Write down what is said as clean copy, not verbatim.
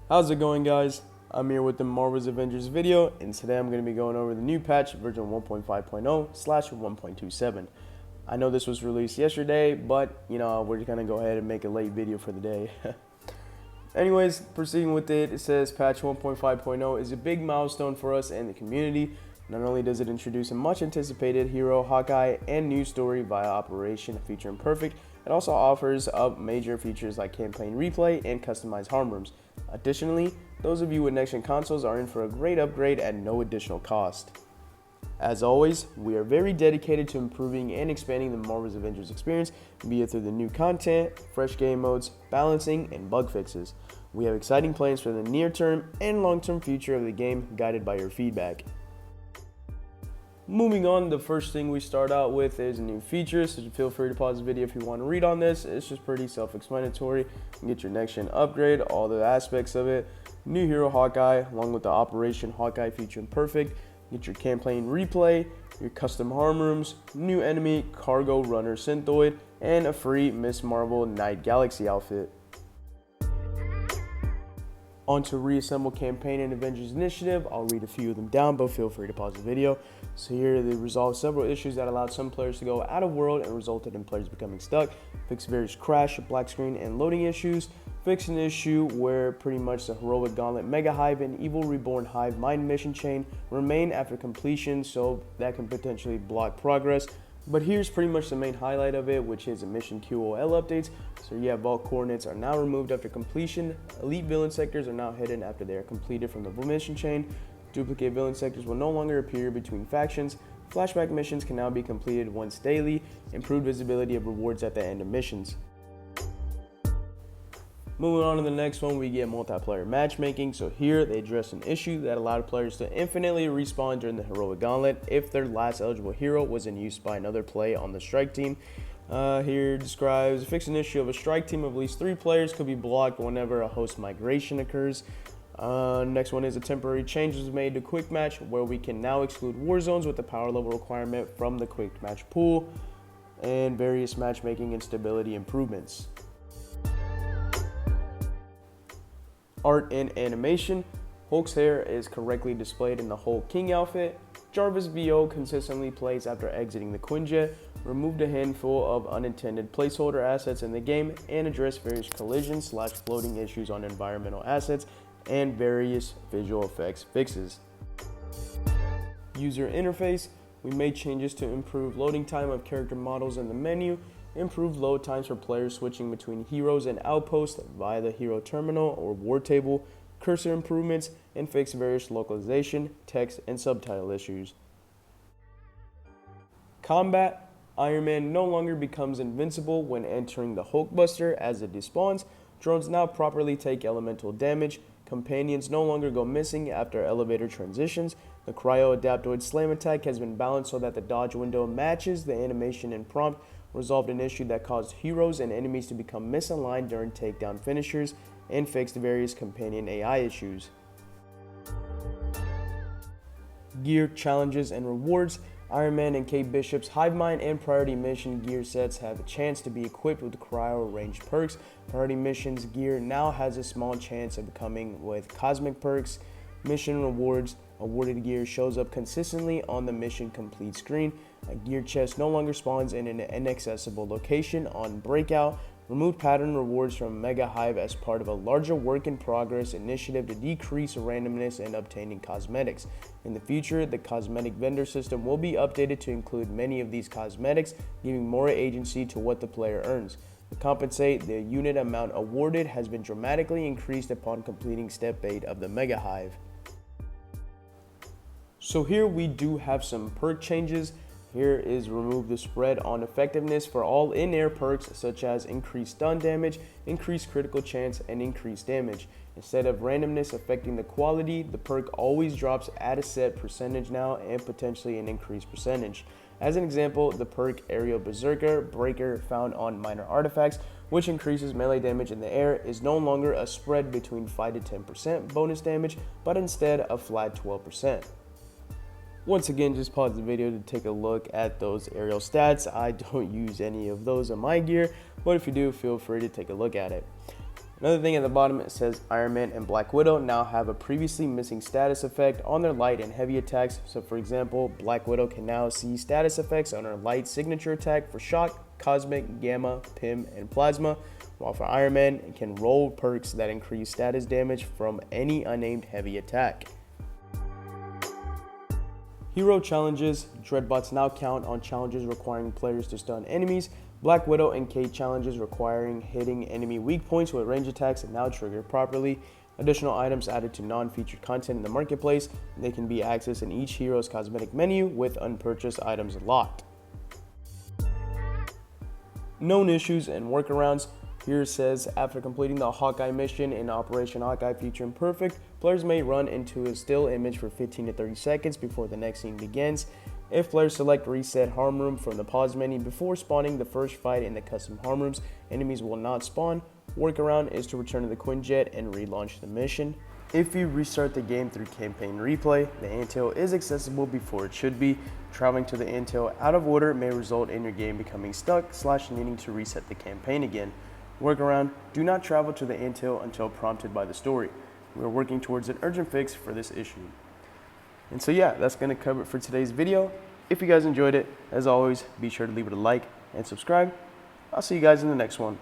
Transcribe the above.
How's it going, guys? I'm here with the Marvel's Avengers video, and today I'm going to be going over the new patch version 1.5.0/1.27. I know this was released yesterday, but we're going to go ahead and make a late video for the day. Anyways, proceeding with it, it says patch 1.5.0 is a big milestone for us and the community. Not only does it introduce a much anticipated hero, Hawkeye, and new story via Operation featuring Perk, it also offers up major features like campaign replay and customized harm rooms. Additionally, those of you with next-gen consoles are in for a great upgrade at no additional cost. As always, we are very dedicated to improving and expanding the Marvel's Avengers experience, be it through the new content, fresh game modes, balancing, and bug fixes. We have exciting plans for the near-term and long-term future of the game, guided by your feedback. Moving on, the first thing we start out with is new features, so feel free to pause the video if you want to read on this. It's just pretty self-explanatory. You can get your next-gen upgrade, all the aspects of it, new hero Hawkeye, along with the Operation Hawkeye featuring Perk, get your campaign replay, your custom harm rooms, new enemy, cargo runner Synthoid, and a free Miss Marvel Night Galaxy outfit. On to Reassemble campaign and Avengers initiative. I'll read a few of them down, but feel free to pause the video. So here they resolved several issues that allowed some players to go out of world and resulted in players becoming stuck. Fixed various crash, black screen, and loading issues. Fixed an issue where pretty much the heroic Gauntlet Mega Hive and Evil Reborn Hive mind mission chain remain after completion, so that can potentially block progress. But here's pretty much the main highlight of it, which is the mission QoL updates. So vault coordinates are now removed after completion. Elite villain sectors are now hidden after they are completed from the mission chain. Duplicate villain sectors will no longer appear between factions. Flashback missions can now be completed once daily. Improved visibility of rewards at the end of missions. Moving on to the next one, we get multiplayer matchmaking. So here they address an issue that allowed players to infinitely respawn during the heroic Gauntlet if their last eligible hero was in use by another play on the strike team. Here describes fix an issue of a strike team of at least 3 players could be blocked whenever a host migration occurs. Next one is a temporary change was made to quick match, where we can now exclude war zones with the power level requirement from the quick match pool, and various matchmaking and stability improvements. Art and animation. Hulk's hair is correctly displayed in the Hulk King outfit. Jarvis VO consistently plays after exiting the Quinjet. Removed a handful of unintended placeholder assets in the game and addressed various collision/floating issues on environmental assets and various visual effects fixes. User interface. We made changes to improve loading time of character models in the menu, improved load times for players switching between heroes and outposts via the hero terminal or war table, cursor improvements, and fixed various localization, text, and subtitle issues. Combat. Iron Man no longer becomes invincible when entering the Hulkbuster as it despawns. Drones now properly take elemental damage. Companions no longer go missing after elevator transitions. The Cryo Adaptoid Slam attack has been balanced so that the dodge window matches the animation and prompt. Resolved an issue that caused heroes and enemies to become misaligned during takedown finishers, and fixed various companion AI issues. Gear, challenges, and rewards. Iron Man and Kate Bishop's Hive Mind and Priority Mission gear sets have a chance to be equipped with cryo ranged perks. Priority Mission's gear now has a small chance of coming with cosmic perks. Mission rewards. Awarded gear shows up consistently on the mission complete screen. A gear chest no longer spawns in an inaccessible location on Breakout. Removed pattern rewards from Mega Hive as part of a larger work in progress initiative to decrease randomness in obtaining cosmetics. In the future, the cosmetic vendor system will be updated to include many of these cosmetics, giving more agency to what the player earns. To compensate, the unit amount awarded has been dramatically increased upon completing step 8 of the Mega Hive. So here we do have some perk changes. Here is remove the spread on effectiveness for all in-air perks such as increased stun damage, increased critical chance, and increased damage. Instead of randomness affecting the quality, the perk always drops at a set percentage now and potentially an increased percentage. As an example, the perk Aerial Berserker Breaker found on minor artifacts, which increases melee damage in the air, is no longer a spread between 5 to 10% bonus damage, but instead a flat 12%. Once again, just pause the video to take a look at those aerial stats. I don't use any of those on my gear, but if you do, feel free to take a look at it. Another thing at the bottom, it says Iron Man and Black Widow now have a previously missing status effect on their light and heavy attacks. So for example, Black Widow can now see status effects on her light signature attack for Shock, Cosmic, Gamma, Pim, and Plasma, while for Iron Man, it can roll perks that increase status damage from any unnamed heavy attack. Hero challenges. Dreadbots now count on challenges requiring players to stun enemies. Black Widow and Kate challenges requiring hitting enemy weak points with range attacks and now trigger properly. Additional items added to non-featured content in the marketplace. They can be accessed in each hero's cosmetic menu with unpurchased items locked. Known issues and workarounds. Here it says, after completing the Hawkeye mission in Operation Hawkeye featuring Perfect, players may run into a still image for 15 to 30 seconds before the next scene begins. If players select Reset Harm Room from the pause menu before spawning the first fight in the custom harm rooms, enemies will not spawn. Workaround is to return to the Quinjet and relaunch the mission. If you restart the game through campaign replay, the anthill is accessible before it should be. Traveling to the anthill out of order may result in your game becoming stuck / needing to reset the campaign again. Workaround, do not travel to the anthill until prompted by the story. We are working towards an urgent fix for this issue. And so yeah, that's going to cover it for today's video. If you guys enjoyed it, as always, be sure to leave it a like and subscribe. I'll see you guys in the next one.